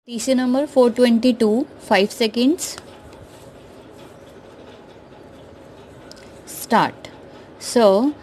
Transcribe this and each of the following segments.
TC number 422, 5 seconds. Start. So,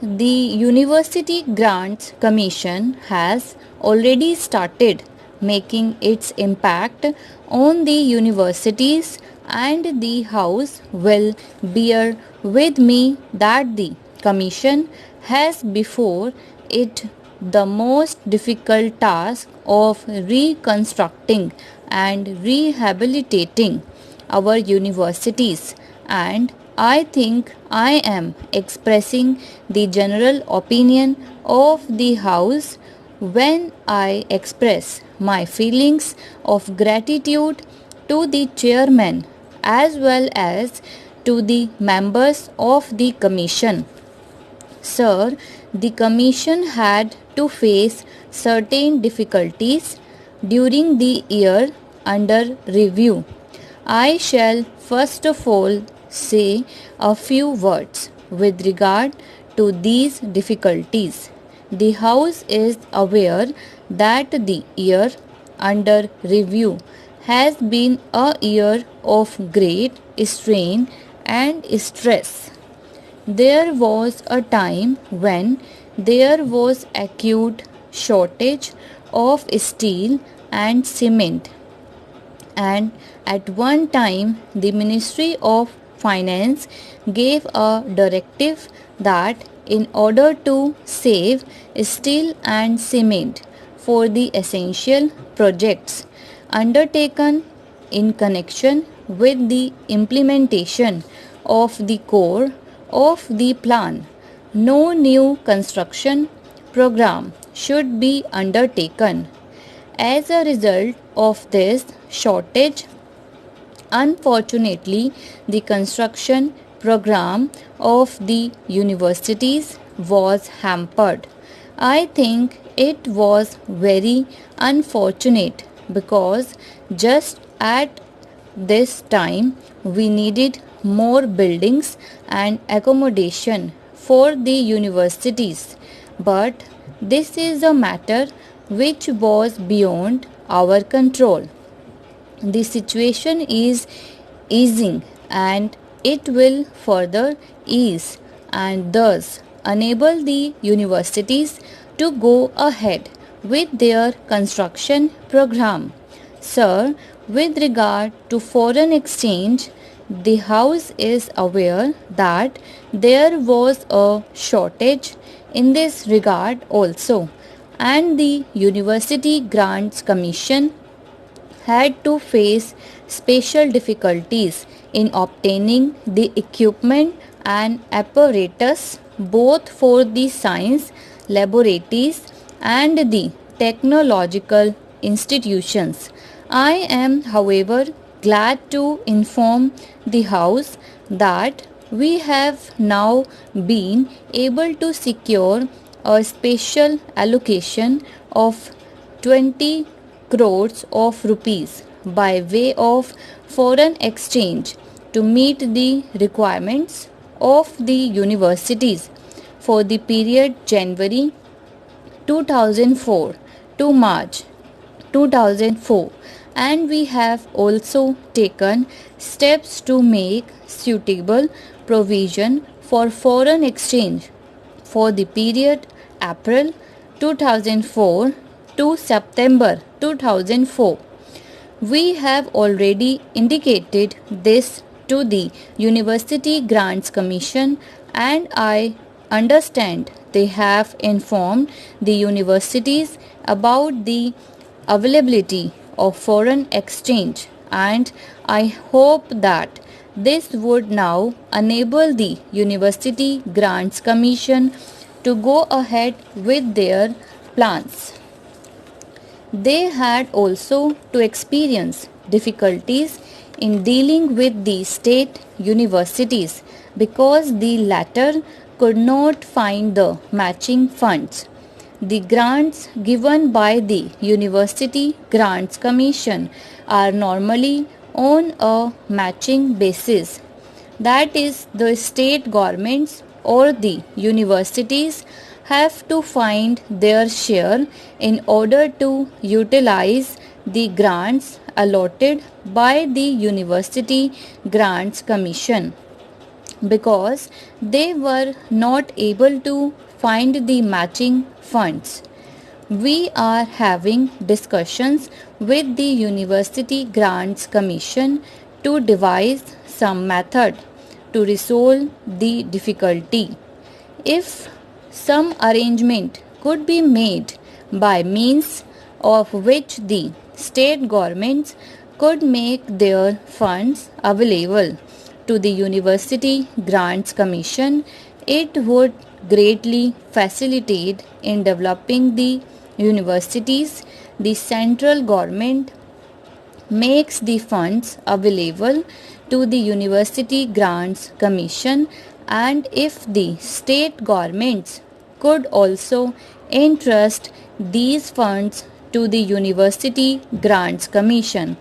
the University Grants Commission has already started making its impact on the universities, and the House will bear with me that the Commission has before it the most difficult task of reconstructing and rehabilitating our universities, and I think I am expressing the general opinion of the House when I express my feelings of gratitude to the chairman as well as to the members of the commission. Sir, the Commission had to face certain difficulties during the year under review. I shall first of all say a few words with regard to these difficulties. The House is aware that the year under review has been a year of great strain and stress. There was a time when there was acute shortage of steel and cement, and at one time the Ministry of Finance gave a directive that in order to save steel and cement for the essential projects undertaken in connection with the implementation of the core of the plan, no new construction program should be undertaken. As a result of this shortage, unfortunately, the construction program of the universities was hampered. I think it was very unfortunate because just at this time we needed more buildings and accommodation for the universities, but this is a matter which was beyond our control. The situation is easing and it will further ease and thus enable the universities to go ahead with their construction program. Sir, with regard to foreign exchange, the House is aware that there was a shortage in this regard also, and the University Grants Commission had to face special difficulties in obtaining the equipment and apparatus both for the science laboratories and the technological institutions. I am, however, glad to inform the House that we have now been able to secure a special allocation of 20 crores of rupees by way of foreign exchange to meet the requirements of the universities for the period January 2004 to March 2004, and we have also taken steps to make suitable provision for foreign exchange for the period April 2004 to September 2004. We have already indicated this to the University Grants Commission, and I understand they have informed the universities about the availability of foreign exchange, and I hope that this would now enable the University Grants Commission to go ahead with their plans. They had also to experience difficulties in dealing with the state universities because the latter could not find the matching funds. The grants given by the University Grants Commission are normally on a matching basis. That is, the state governments or the universities have to find their share in order to utilize the grants allotted by the University Grants Commission because they were not able to find the matching funds. We are having discussions with the University Grants Commission to devise some method to resolve the difficulty. If some arrangement could be made by means of which the state governments could make their funds available to the University Grants Commission, it would greatly facilitate in developing the universities. The central government makes the funds available to the University Grants Commission, and if the state governments could also entrust these funds to the University Grants Commission,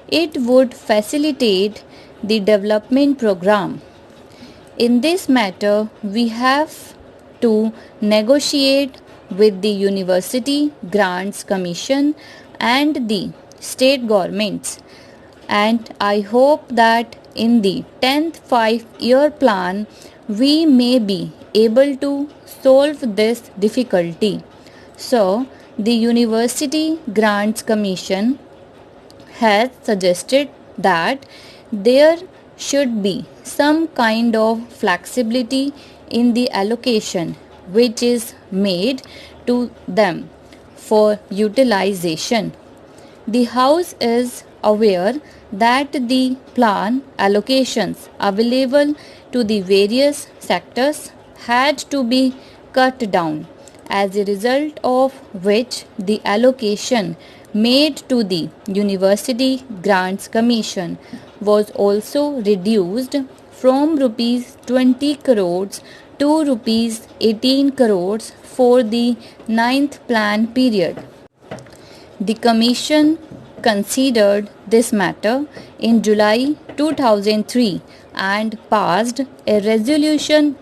it would facilitate the development program. In this matter, we have to negotiate with the University Grants Commission and the state governments, and I hope that in the 10th 5-year plan we may be able to solve this difficulty. So, the University Grants Commission has suggested that there should be some kind of flexibility in the allocation which is made to them for utilization. The House is aware that the plan allocations available to the various sectors had to be cut down, as a result of which the allocation made to the University Grants Commission was also reduced from rupees 20 crores to rupees 18 crores for the 9th plan period. The Commission considered this matter in July 2003 and passed a resolution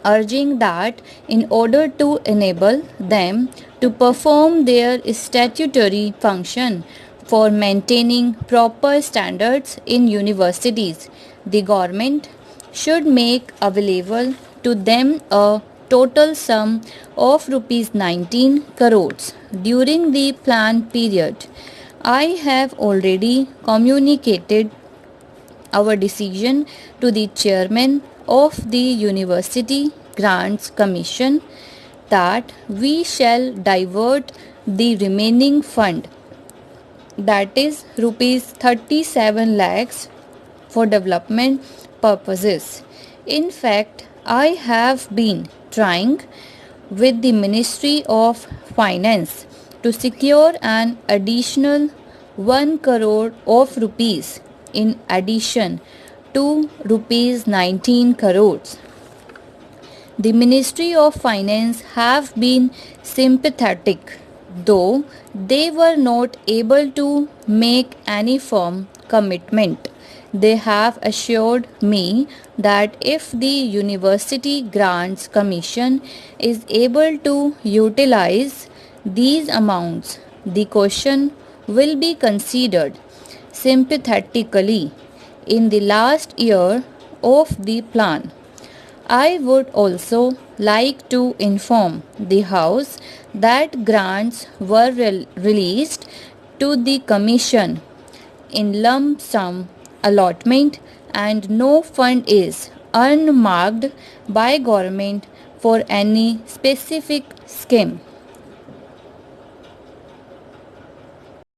urging that in order to enable them to perform their statutory function for maintaining proper standards in universities, the government should make available to them a total sum of rupees 19 crores during the plan period. I have already communicated our decision to the chairman of the University Grants Commission that we shall divert the remaining fund, that is rupees 37 lakhs, for development purposes. In fact, I have been trying with the Ministry of Finance to secure an additional 1 crore of rupees in addition to rupees 19 crores. The Ministry of Finance have been sympathetic, though they were not able to make any firm commitment. They have assured me that if the University Grants Commission is able to utilize these amounts, the question will be considered sympathetically in the last year of the plan. I would also like to inform the House that grants were released to the Commission in lump sum allotment and no fund is unmarked by government for any specific scheme.